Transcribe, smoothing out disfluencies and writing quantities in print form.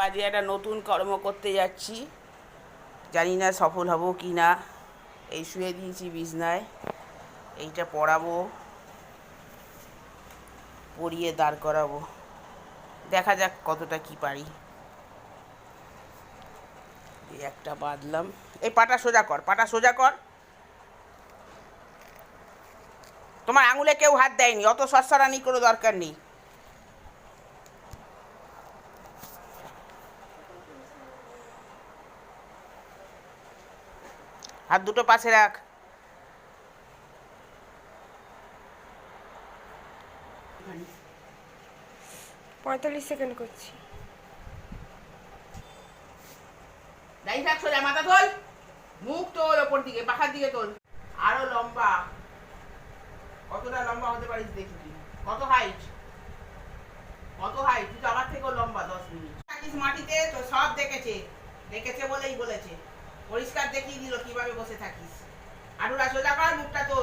আজকে একটা নতুন কর্ম করতে যাচ্ছি, জানি না সফল হব কি না। এই শুয়ে দিয়েছি বিছনায়, এইটা পড়াবো, পরিয়ে দাঁড় করাবো, দেখা যাক কতটা কি পারি। এই একটা বাঁধলাম, এই পাটা সোজা কর, পাটা সোজা কর। তোমার আঙুলে কেউ হাত দেয়নি, অত সরসরানি কোনো দরকার নেই। হাত দুটো পাশে রাখ। 45 সেকেন্ড করছি। দাঁড়িয়ে থাক, সোজা মাথা তোল, মুখ তোল ওপর দিকে, পাখার দিকে তোল। আরো লম্বা, কতটা লম্বা হতে পারিস দেখি তুই। কত হাইট, কত হাইট? তুই তো আমার থেকেও লম্বা। 10 মিনিট থাকিস মাটিতে তো সব দেখেছে, দেখেছে বলেই বলেছে, পরিষ্কার দেখিয়ে দিল কিভাবে বসে থাকিস। আলুরা সোজা কর, মুখটা তোল।